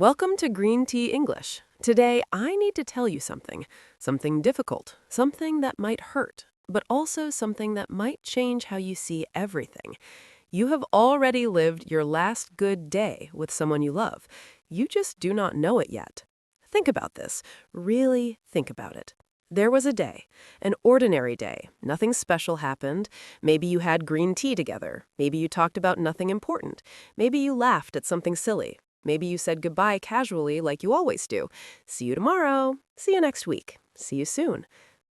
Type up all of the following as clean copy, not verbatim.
Welcome to Green Tea English. Today, I need to tell you something difficult, something that might hurt, but also something that might change how you see everything. You have already lived your last good day with someone you love. You just do not know it yet. Think about this. Really think about it. There was a day, an ordinary day. Nothing special happened. Maybe you had green tea together. Maybe you talked about nothing important. Maybe you laughed at something silly. Maybe you said goodbye casually like you always do. See you tomorrow. See you next week. See you soon.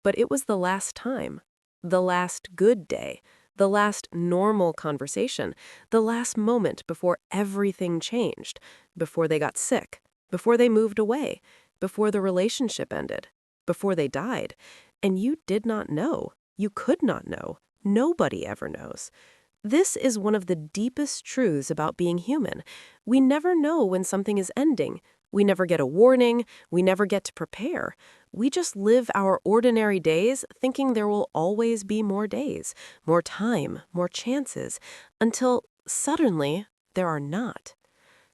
But it was the last time. The last good day. The last normal conversation. The last moment before everything changed. Before they got sick. Before they moved away. Before the relationship ended. Before they died. And you did not know. You could not know. Nobody ever knows. This is one of the deepest truths about being human. We never know when something is ending. We never get a warning. We never get to prepare. We just live our ordinary days thinking there will always be more days, more time, more chances, until suddenly there are not.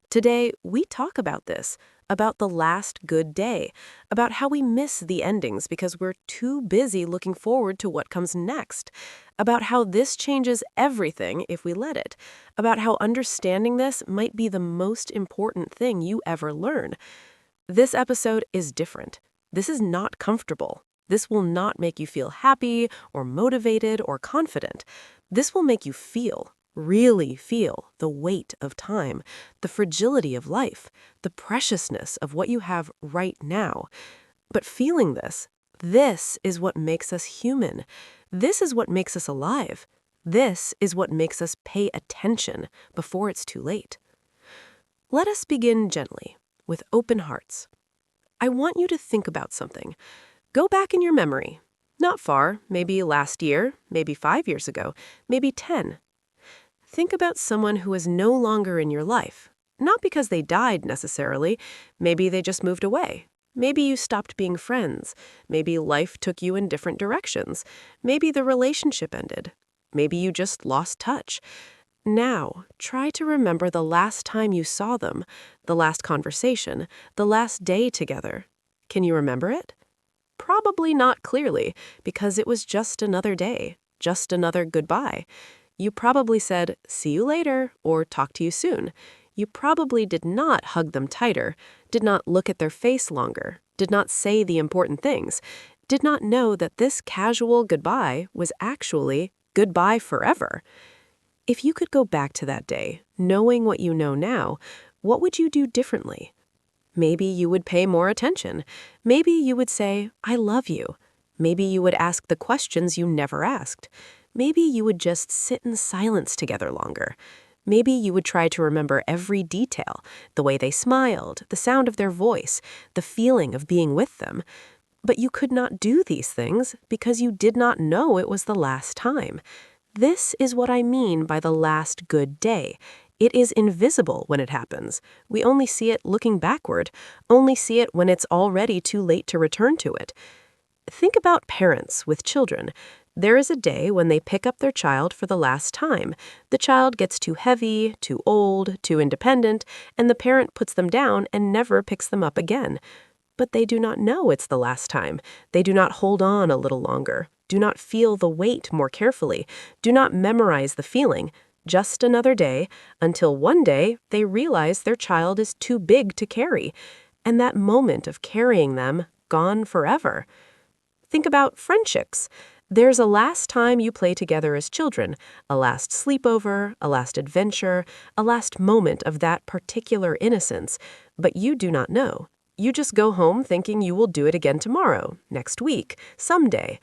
Today, we talk about this, about the last good day, about how we miss the endings because we're too busy looking forward to what comes next, about how this changes everything if we let it, about how understanding this might be the most important thing you ever learn. This episode is different. This is not comfortable. This will not make you feel happy or motivated or confident. This will make you feel. Really feel the weight of time, the fragility of life, the preciousness of what you have right now. But feeling this is what makes us human. This is what makes us alive. This is what makes us pay attention before it's too late. Let us begin gently, with open hearts. I want you to think about something. Go back in your memory. Not far, maybe last year, maybe 5 years ago, maybe 10. Think about someone who is no longer in your life. Not because they died necessarily. Maybe they just moved away. Maybe you stopped being friends. Maybe life took you in different directions. Maybe the relationship ended. Maybe you just lost touch. Now, try to remember the last time you saw them, the last conversation, the last day together. Can you remember it? Probably not clearly, because it was just another day, just another goodbye. You probably said, "See you later," or "talk to you soon." You probably did not hug them tighter, did not look at their face longer, did not say the important things, did not know that this casual goodbye was actually goodbye forever. If you could go back to that day, knowing what you know now, what would you do differently? Maybe you would pay more attention. Maybe you would say, "I love you." Maybe you would ask the questions you never asked. Maybe you would just sit in silence together longer. Maybe you would try to remember every detail, the way they smiled, the sound of their voice, the feeling of being with them. But you could not do these things because you did not know it was the last time. This is what I mean by the last good day. It is invisible when it happens. We only see it looking backward, only see it when it's already too late to return to it. Think about parents with children. There is a day when they pick up their child for the last time. The child gets too heavy, too old, too independent, and the parent puts them down and never picks them up again. But they do not know it's the last time. They do not hold on a little longer. Do not feel the weight more carefully. Do not memorize the feeling. Just another day, until one day they realize their child is too big to carry. And that moment of carrying them, gone forever. Think about friendships. There's a last time you play together as children, a last sleepover, a last adventure, a last moment of that particular innocence, but you do not know. You just go home thinking you will do it again tomorrow, next week, someday.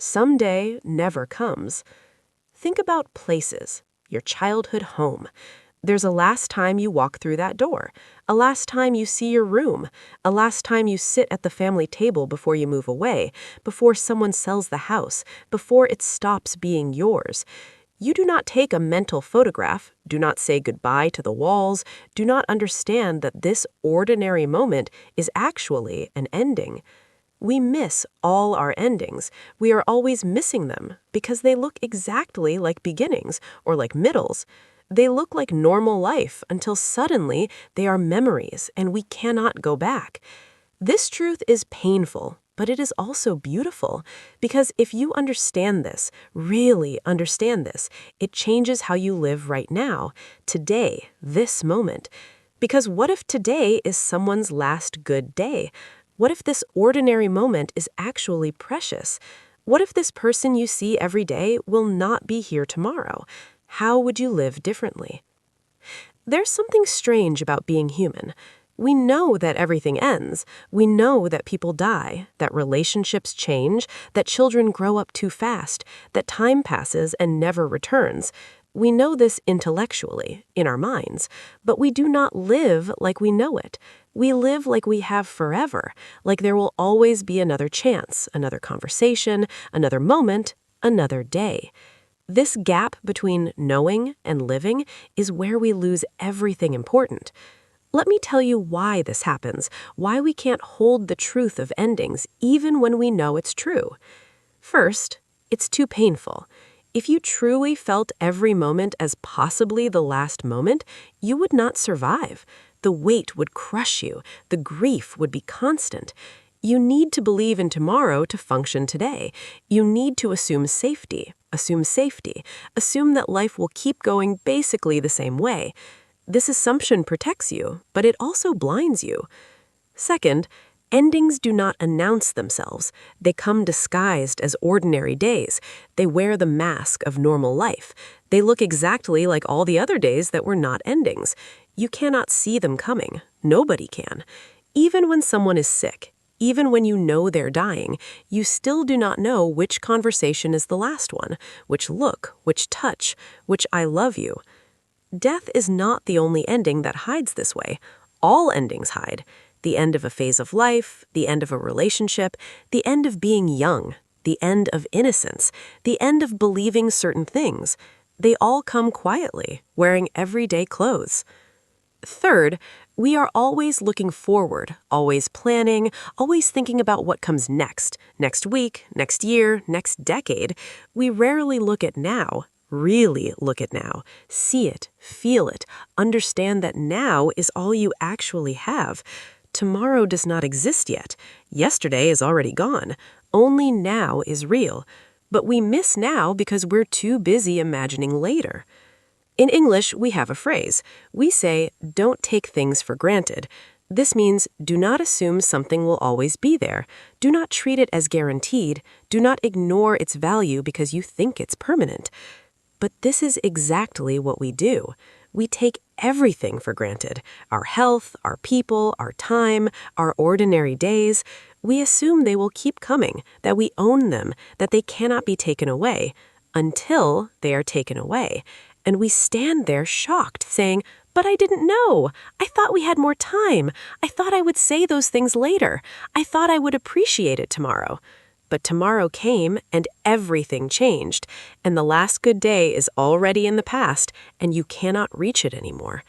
Someday never comes. Think about places, your childhood home. There's a last time you walk through that door, a last time you see your room, a last time you sit at the family table before you move away, before someone sells the house, before it stops being yours. You do not take a mental photograph, do not say goodbye to the walls, do not understand that this ordinary moment is actually an ending. We miss all our endings. We are always missing them because they look exactly like beginnings or like middles. They look like normal life until suddenly they are memories and we cannot go back. This truth is painful, but it is also beautiful, because if you understand this, really understand this, it changes how you live right now, today, this moment. Because what if today is someone's last good day? What if this ordinary moment is actually precious? What if this person you see every day will not be here tomorrow? How would you live differently? There's something strange about being human. We know that everything ends. We know that people die, that relationships change, that children grow up too fast, that time passes and never returns. We know this intellectually, in our minds, but we do not live like we know it. We live like we have forever, like there will always be another chance, another conversation, another moment, another day. This gap between knowing and living is where we lose everything important. Let me tell you why this happens, why we can't hold the truth of endings even when we know it's true. First, it's too painful. If you truly felt every moment as possibly the last moment, you would not survive. The weight would crush you. The grief would be constant. You need to believe in tomorrow to function today. You need to assume safety, assume that life will keep going basically the same way. This assumption protects you, but it also blinds you. Second, endings do not announce themselves. They come disguised as ordinary days. They wear the mask of normal life. They look exactly like all the other days that were not endings. You cannot see them coming. Nobody can. Even when someone is sick, even when you know they're dying, you still do not know which conversation is the last one, which look, which touch, which I love you. Death is not the only ending that hides this way. All endings hide. The end of a phase of life, the end of a relationship, the end of being young, the end of innocence, the end of believing certain things. They all come quietly, wearing everyday clothes. Third, we are always looking forward, always planning, always thinking about what comes next week, next year, next decade. We rarely look at now, really look at now, see it, feel it, understand that now is all you actually have. Tomorrow does not exist yet. Yesterday is already gone. Only now is real. But we miss now because we're too busy imagining later. In English, we have a phrase. We say, don't take things for granted. This means do not assume something will always be there. Do not treat it as guaranteed. Do not ignore its value because you think it's permanent. But this is exactly what we do. We take everything for granted. Our health, our people, our time, our ordinary days. We assume they will keep coming, that we own them, that they cannot be taken away, until they are taken away. And we stand there shocked, saying, but I didn't know. I thought we had more time. I thought I would say those things later. I thought I would appreciate it tomorrow. But tomorrow came and everything changed, and the last good day is already in the past, and you cannot reach it anymore.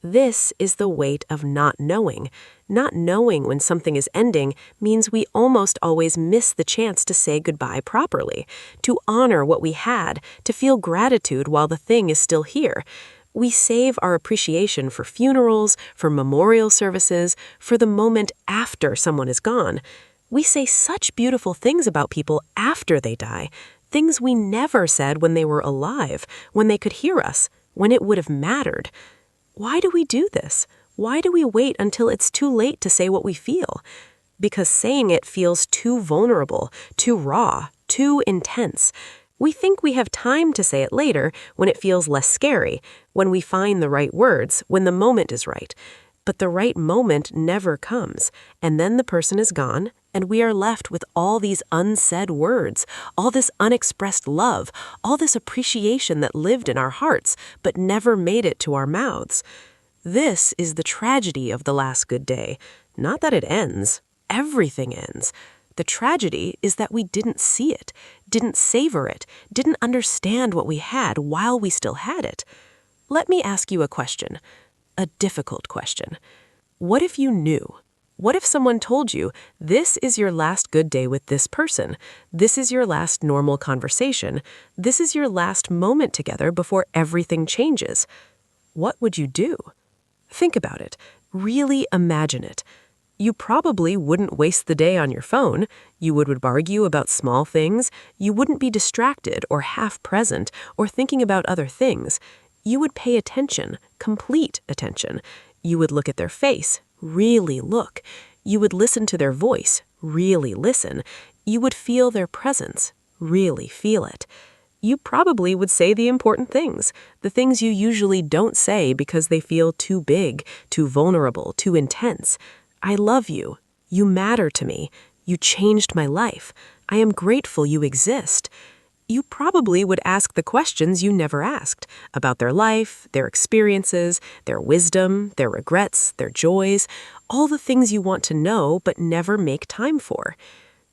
This is the weight of not knowing. Not knowing when something is ending means we almost always miss the chance to say goodbye properly, to honor what we had, to feel gratitude while the thing is still here. We save our appreciation for funerals, for memorial services, for the moment after someone is gone. We say such beautiful things about people after they die, things we never said when they were alive, when they could hear us, when it would have mattered. Why do we do this? Why do we wait until it's too late to say what we feel? Because saying it feels too vulnerable, too raw, too intense. We think we have time to say it later when it feels less scary, when we find the right words, when the moment is right. But the right moment never comes, and then the person is gone, and we are left with all these unsaid words, all this unexpressed love, all this appreciation that lived in our hearts, but never made it to our mouths. This is the tragedy of the last good day. Not that it ends. Everything ends. The tragedy is that we didn't see it, didn't savor it, didn't understand what we had while we still had it. Let me ask you a question. A difficult question. What if you knew? What if someone told you, this is your last good day with this person? This is your last normal conversation. This is your last moment together before everything changes. What would you do? Think about it. Really imagine it. You probably wouldn't waste the day on your phone. You would argue about small things. You wouldn't be distracted or half present or thinking about other things. You would pay attention, complete attention. You would look at their face, really look. You would listen to their voice, really listen. You would feel their presence, really feel it. You probably would say the important things, the things you usually don't say because they feel too big, too vulnerable, too intense. I love you. You matter to me. You changed my life. I am grateful you exist. You probably would ask the questions you never asked about their life, their experiences, their wisdom, their regrets, their joys, all the things you want to know but never make time for.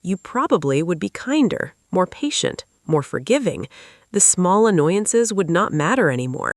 You probably would be kinder, more patient, more forgiving. The small annoyances would not matter anymore.